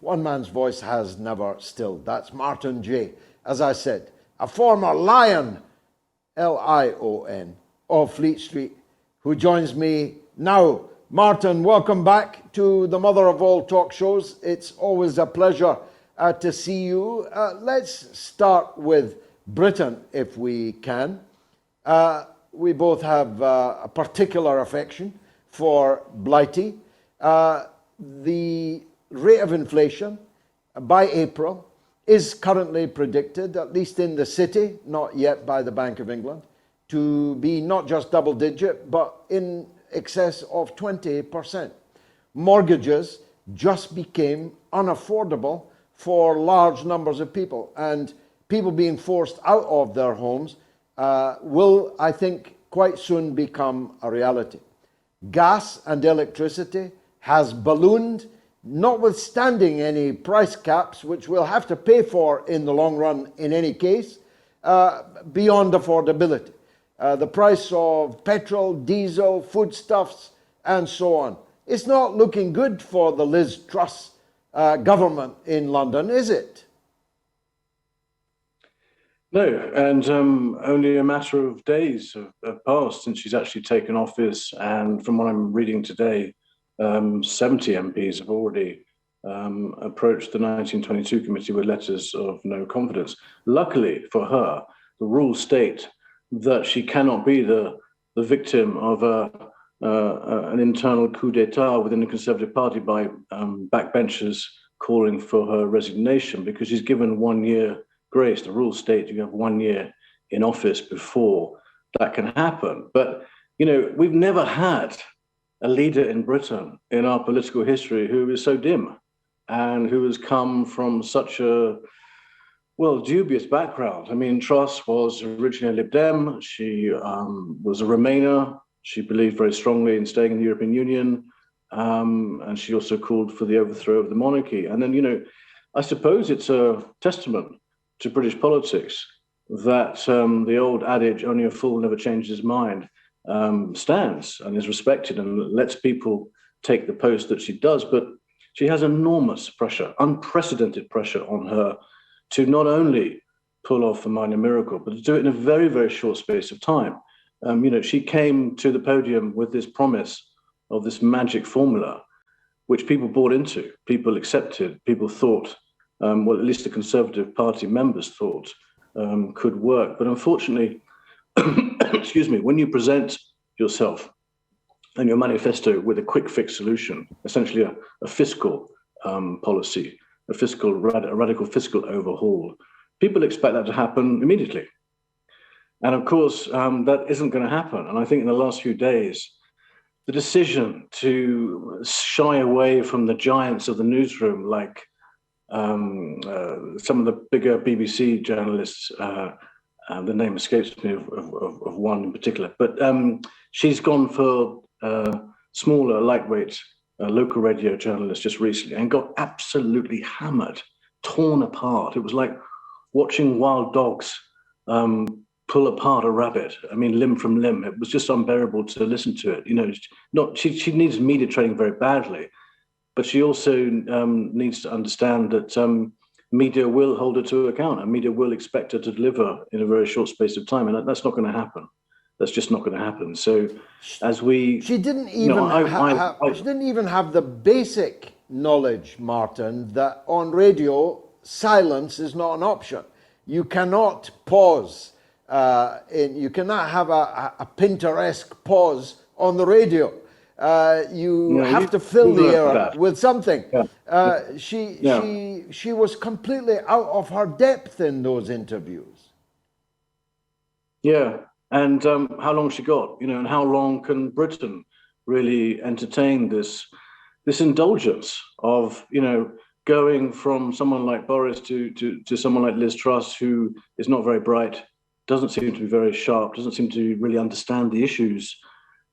one man's voice has never stilled. That's Martin Jay, as I said, a former Lion, Lion, of Fleet Street, who joins me now. Martin, welcome back to the mother of all talk shows. It's always a pleasure to see you. Let's start with Britain, if we can. We both have a particular affection for Blighty. The rate of inflation by April is currently predicted, at least in the city, not yet by the Bank of England, to be not just double digit, but in excess of 20%. Mortgages just became unaffordable for large numbers of people, and people being forced out of their homes will, I think, quite soon become a reality. Gas and electricity has ballooned, notwithstanding any price caps, which we'll have to pay for in the long run in any case, beyond affordability. The price of petrol, diesel, foodstuffs, and so on. It's not looking good for the Liz Truss government in London, is it? No, and only a matter of days have passed since she's actually taken office. And from what I'm reading today, 70 MPs have already approached the 1922 committee with letters of no confidence. Luckily for her, the rules state that she cannot be the victim of an internal coup d'etat within the Conservative Party by backbenchers calling for her resignation, because she's given 1 year grace. The rules state you have 1 year in office before that can happen. But, you know, we've never had a leader in Britain in our political history who is so dim and who has come from such a, well, dubious background. I mean, Truss was originally a Lib Dem. She was a Remainer. She believed very strongly in staying in the European Union. And she also called for the overthrow of the monarchy. And then, you know, I suppose it's a testament to British politics that the old adage, only a fool never changes his mind, stands and is respected and lets people take the post that she does. But she has enormous pressure, unprecedented pressure on her to not only pull off a minor miracle, but to do it in a very, very short space of time. You know, she came to the podium with this promise of this magic formula, which people bought into, people accepted, people thought, well, at least the Conservative Party members thought could work. But unfortunately, excuse me, when you present yourself and your manifesto with a quick fix solution, essentially a fiscal policy, a radical fiscal overhaul, people expect that to happen immediately. And of course, that isn't going to happen. And I think in the last few days, the decision to shy away from the giants of the newsroom, like some of the bigger BBC journalists, the name escapes me of one in particular, but she's gone for smaller, lightweight local radio journalists just recently and got absolutely hammered, torn apart. It was like watching wild dogs pull apart a rabbit. I mean, limb from limb. It was just unbearable to listen to it. You know, she needs media training very badly, but she also needs to understand that media will hold her to account and media will expect her to deliver in a very short space of time. And that's not going to happen. That's just not going to happen. So as we... She didn't even, she didn't even have the basic knowledge, Martin, that on radio, silence is not an option. You cannot pause. You cannot have a Pinteresque pause on the radio. You have to fill the air with something. Yeah. She was completely out of her depth in those interviews. Yeah, and how long she got, you know, and how long can Britain really entertain this indulgence of, you know, going from someone like Boris to someone like Liz Truss, who is not very bright, doesn't seem to be very sharp, doesn't seem to really understand the issues.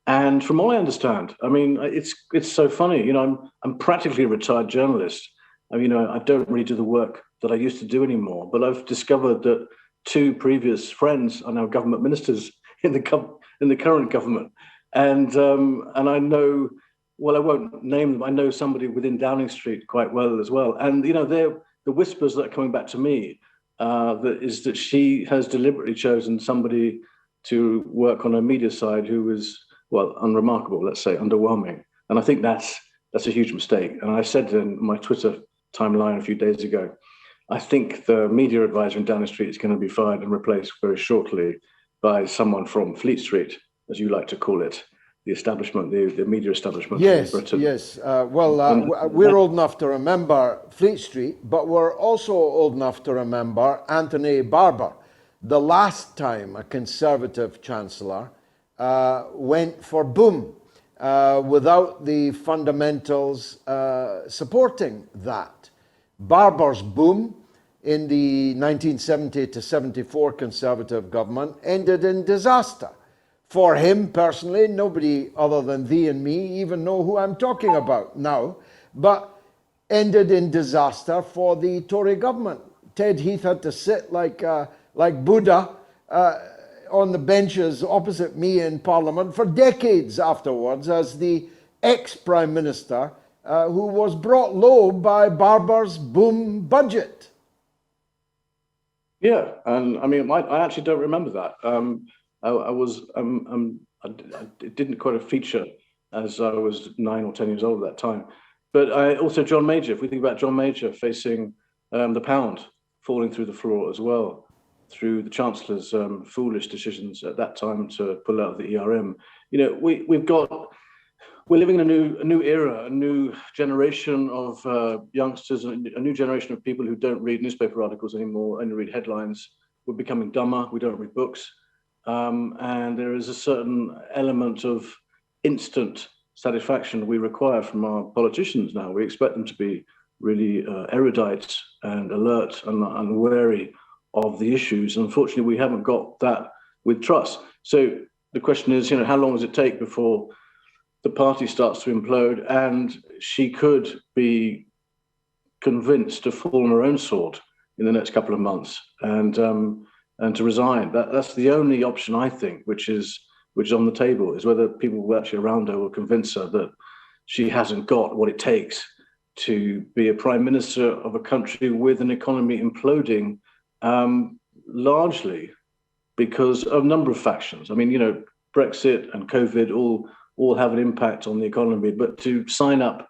And from all I understand, I mean, it's so funny. You know, I'm practically a retired journalist. I mean, I don't really do the work that I used to do anymore. But I've discovered that 2 previous friends are now government ministers in the current government, and I know well, I won't name them. I know somebody within Downing Street quite well as well. And, the whispers that are coming back to me that she has deliberately chosen somebody to work on her media side who was, well, unremarkable, let's say, underwhelming. And I think that's a huge mistake. And I said in my Twitter timeline a few days ago, I think the media advisor in Downing Street is going to be fired and replaced very shortly by someone from Fleet Street, as you like to call it, the establishment, the media establishment in Yes, Britain. yes. We're old enough to remember Fleet Street, but we're also old enough to remember Anthony Barber, the last time a Conservative Chancellor went for boom without the fundamentals supporting that. Barber's boom in the 1970 to 74 Conservative government ended in disaster. For him personally, nobody other than thee and me even know who I'm talking about now, but ended in disaster for the Tory government. Ted Heath had to sit like Buddha on the benches opposite me in Parliament for decades afterwards as the ex-Prime Minister who was brought low by Barber's boom budget. Yeah, and I mean, I actually don't remember that. It didn't quite feature as I was 9 or 10 years old at that time. But also John Major, if we think about John Major facing the pound falling through the floor as well, through the Chancellor's foolish decisions at that time to pull out of the ERM. We're living in a new era, a new generation of youngsters, a new generation of people who don't read newspaper articles anymore, only read headlines. We're becoming dumber. We don't read books. And there is a certain element of instant satisfaction we require from our politicians now. We expect them to be really erudite and alert and wary of the issues. Unfortunately, we haven't got that with Truss. So the question is, how long does it take before the party starts to implode and she could be convinced to fall on her own sword in the next couple of months and to resign? That's the only option, I think, which is on the table, is whether people actually around her will convince her that she hasn't got what it takes to be a prime minister of a country with an economy imploding, largely because of a number of factions. I mean, Brexit and COVID all have an impact on the economy, but to sign up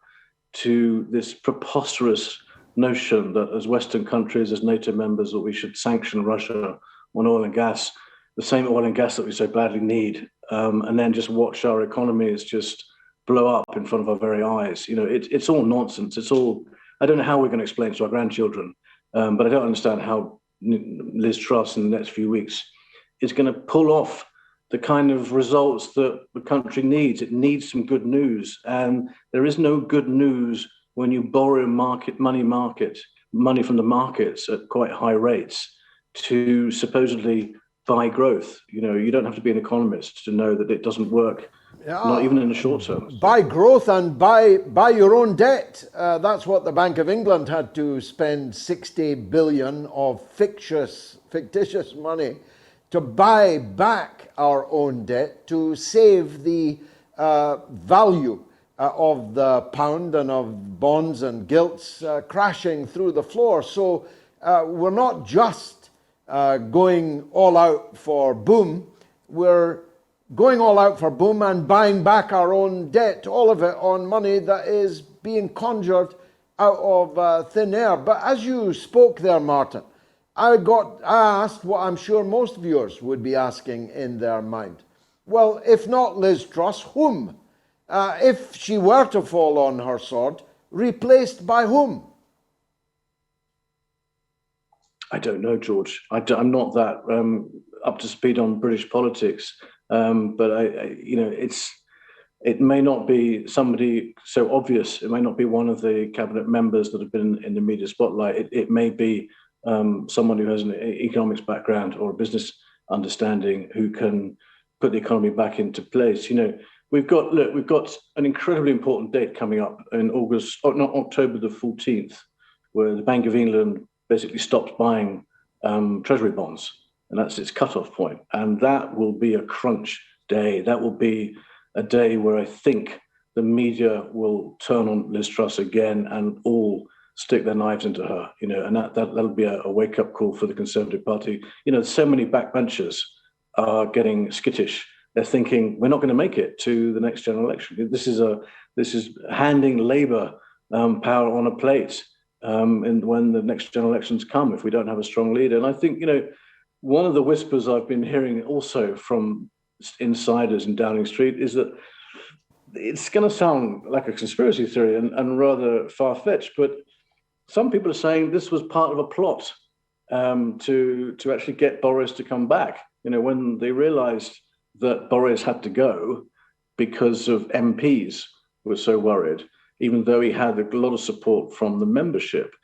to this preposterous notion that as Western countries, as NATO members, that we should sanction Russia on oil and gas, the same oil and gas that we so badly need, and then just watch our economies just blow up in front of our very eyes. It's all nonsense. I don't know how we're going to explain to our grandchildren, but I don't understand how Liz Truss in the next few weeks is going to pull off the kind of results that the country needs. It needs some good news. And there is no good news when you borrow money from the markets at quite high rates to supposedly buy growth. You don't have to be an economist to know that it doesn't work, not even in the short term. Buy growth and buy your own debt. That's what the Bank of England had to spend 60 billion of fictitious money to buy back our own debt, to save the value of the pound and of bonds and gilts crashing through the floor. So we're not just going all out for boom, we're going all out for boom and buying back our own debt, all of it on money that is being conjured out of thin air. But as you spoke there, Martin, I asked what I'm sure most viewers would be asking in their mind. Well, if not Liz Truss, whom? If she were to fall on her sword, replaced by whom? I don't know, George. I'm not that up to speed on British politics, but it may not be somebody so obvious. It may not be one of the cabinet members that have been in the media spotlight. It may be someone who has an economics background or a business understanding who can put the economy back into place. We've got an incredibly important date coming up in October the 14th, where the Bank of England basically stops buying treasury bonds, and that's its cutoff point. And that will be a crunch day. That will be a day where I think the media will turn on Liz Truss again and all stick their knives into her, and that'll be a wake-up call for the Conservative Party. So many backbenchers are getting skittish. They're thinking we're not going to make it to the next general election. This is handing Labour power on a plate, and when the next general elections come, if we don't have a strong leader. And I think one of the whispers I've been hearing also from insiders in Downing Street is that it's going to sound like a conspiracy theory and rather far-fetched, but some people are saying this was part of a plot to actually get Boris to come back. When they realised that Boris had to go because of MPs who were so worried, even though he had a lot of support from the membership.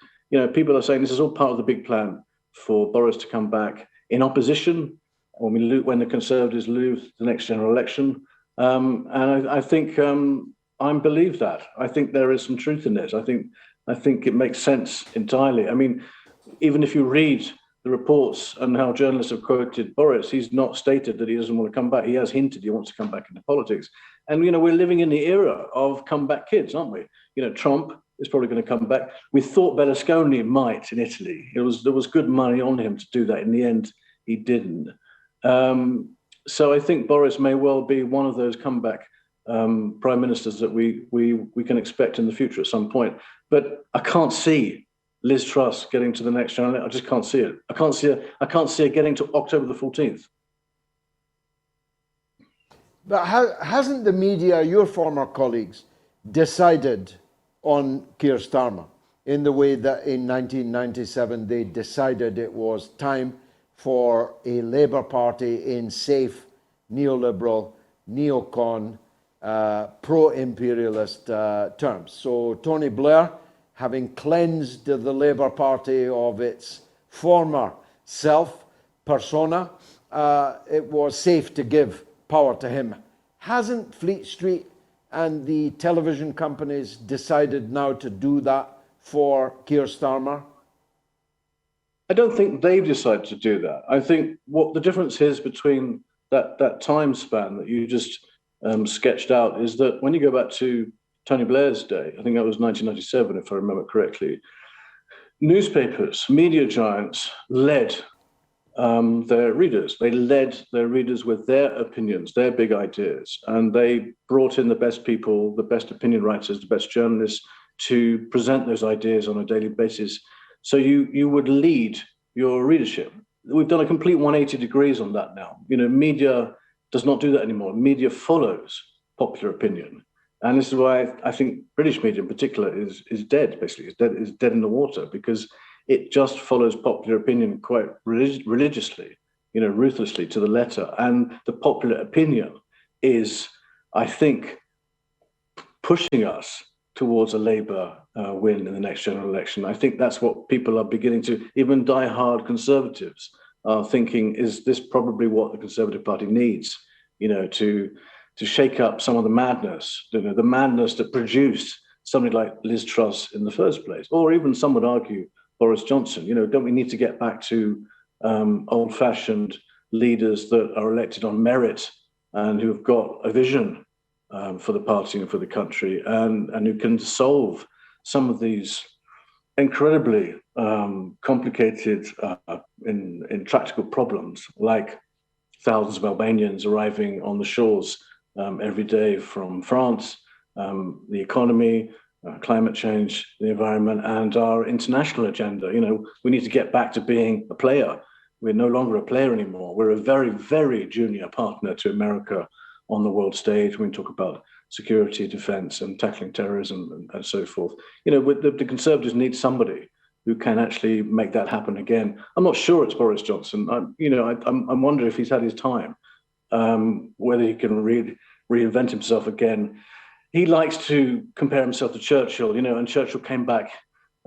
People are saying this is all part of the big plan for Boris to come back in opposition when the Conservatives lose the next general election. And I think I believe that. I think there is some truth in this. I think it makes sense entirely. I mean, even if you read the reports and how journalists have quoted Boris, he's not stated that he doesn't want to come back. He has hinted he wants to come back into politics. And, we're living in the era of comeback kids, aren't we? Trump is probably going to come back. We thought Berlusconi might in Italy. There was good money on him to do that. In the end, he didn't. So I think Boris may well be one of those comeback prime ministers that we can expect in the future at some point. But I can't see Liz Truss getting to the next general. I just can't see it. I can't see her getting to October the 14th. But hasn't the media, your former colleagues, decided on Keir Starmer in the way that in 1997 they decided it was time for a Labour Party in safe, neoliberal, neocon, pro-imperialist terms? So Tony Blair, having cleansed the Labour Party of its former self, persona, it was safe to give power to him. Hasn't Fleet Street and the television companies decided now to do that for Keir Starmer? I don't think they've decided to do that. I think what the difference is between that time span that you just sketched out is that when you go back to Tony Blair's day, I think that was 1997, if I remember correctly, newspapers, media giants led their readers. They led their readers with their opinions, their big ideas, and they brought in the best people, the best opinion writers, the best journalists to present those ideas on a daily basis. So you would lead your readership. We've done a complete 180 degrees on that now. Media does not do that anymore. Media follows popular opinion. And this is why I think British media in particular is dead, basically. Is dead in the water, because it just follows popular opinion quite religiously, ruthlessly to the letter. And the popular opinion is, I think, pushing us towards a Labour win in the next general election. I think that's what people are beginning to, even die-hard Conservatives are thinking, is this probably what the Conservative Party needs, to shake up some of the madness, the madness that produced somebody like Liz Truss in the first place, or even some would argue Boris Johnson. Don't we need to get back to old-fashioned leaders that are elected on merit and who've got a vision for the party and for the country, and who can solve some of these incredibly complicated, intractable problems, like thousands of Albanians arriving on the shores every day from France, the economy, climate change, the environment, and our international agenda. We need to get back to being a player. We're no longer a player anymore. We're a very, very junior partner to America on the world stage when we talk about security, defense, and tackling terrorism and so forth. The Conservatives need somebody who can actually make that happen again. I'm not sure it's Boris Johnson. I'm wondering if he's had his time, whether he can reinvent himself again. He likes to compare himself to Churchill, and Churchill came back.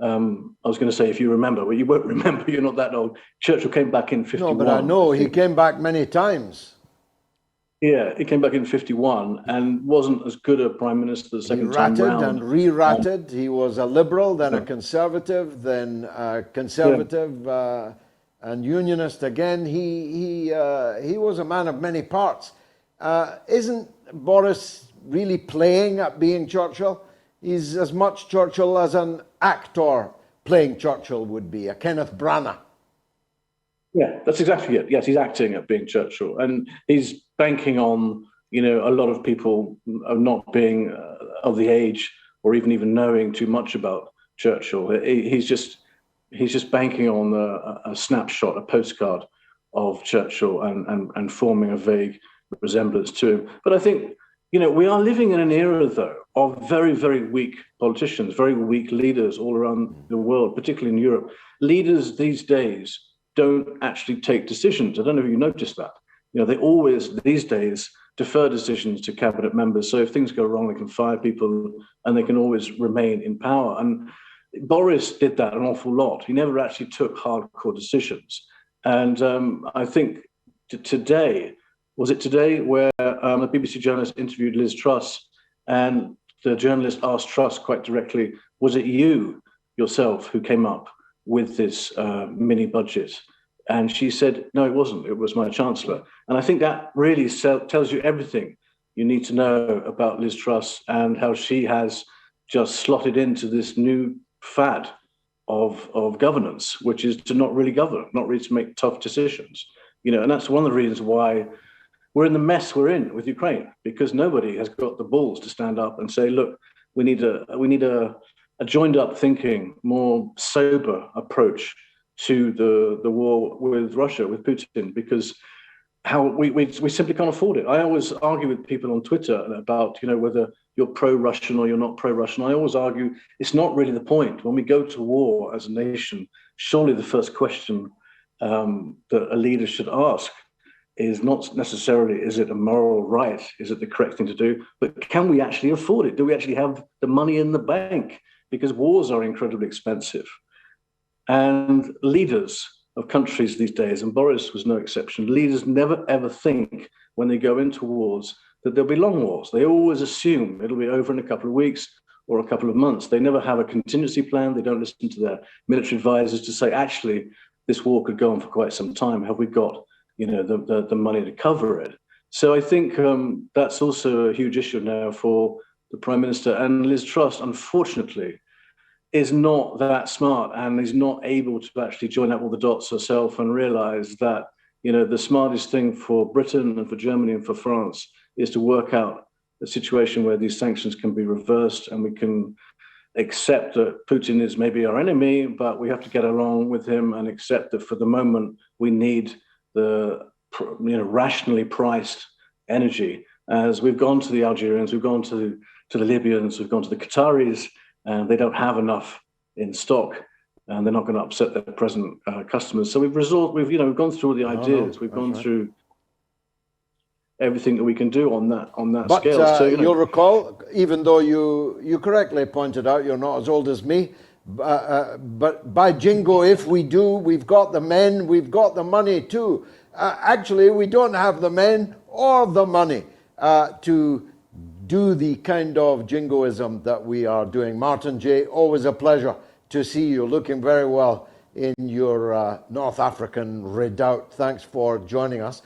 I was going to say, if you remember, well, you won't remember, you're not that old. Churchill came back in 51. No, but I know he came back many times. Yeah, he came back in 51 and wasn't as good a prime minister the second time round. He ratted and re-ratted. He was a liberal, then a conservative, then a conservative and unionist again. He was a man of many parts. Isn't Boris really playing at being Churchill. He's as much Churchill as an actor playing Churchill would be, a Kenneth Branagh. Yeah, that's exactly it. Yes, he's acting at being Churchill, and he's banking on, a lot of people not being of the age or even knowing too much about Churchill. He's just banking on a snapshot, a postcard of Churchill, and forming a vague resemblance to him. But I think, we are living in an era, though, of very, very weak politicians, very weak leaders all around the world, particularly in Europe. Leaders these days don't actually take decisions. I don't know if you noticed that. They always, these days, defer decisions to cabinet members. So if things go wrong, they can fire people and they can always remain in power. And Boris did that an awful lot. He never actually took hardcore decisions. And I think today, was it today where a BBC journalist interviewed Liz Truss, and the journalist asked Truss quite directly, was it you yourself who came up with this mini budget? And she said, no, it wasn't. It was my chancellor. And I think that really tells you everything you need to know about Liz Truss and how she has just slotted into this new fad of governance, which is to not really govern, not really to make tough decisions. And that's one of the reasons why we're in the mess we're in with Ukraine, because nobody has got the balls to stand up and say, look, we need a joined up thinking, more sober approach to the war with Russia, with Putin, because we simply can't afford it. I always argue with people on Twitter about, whether you're pro-Russian or you're not pro-Russian. I always argue it's not really the point. When we go to war as a nation, surely the first question that a leader should ask is not necessarily, is it a moral right? Is it the correct thing to do? But can we actually afford it? Do we actually have the money in the bank? Because wars are incredibly expensive. And leaders of countries these days, and Boris was no exception, leaders never ever think when they go into wars that there'll be long wars. They always assume it'll be over in a couple of weeks or a couple of months. They never have a contingency plan. They don't listen to their military advisors to say, actually, this war could go on for quite some time. Have we got the money to cover it? So I think that's also a huge issue now for the Prime Minister. And Liz Truss, unfortunately, is not that smart and is not able to actually join up all the dots herself and realize that, the smartest thing for Britain and for Germany and for France is to work out a situation where these sanctions can be reversed and we can accept that Putin is maybe our enemy, but we have to get along with him and accept that for the moment we need the rationally priced energy. As we've gone to the Algerians, we've gone to the Libyans, we've gone to the Qataris, and they don't have enough in stock, and they're not going to upset their present customers. So we've gone through all the ideas. We've gone through everything that we can do on that scale. So you'll recall, even though you correctly pointed out you're not as old as me, but by jingo, if we do, we've got the men, we've got the money too. Actually, we don't have the men or the money to do the kind of jingoism that we are doing. Martin J., always a pleasure to see you, looking very well in your North African redoubt. Thanks for joining us.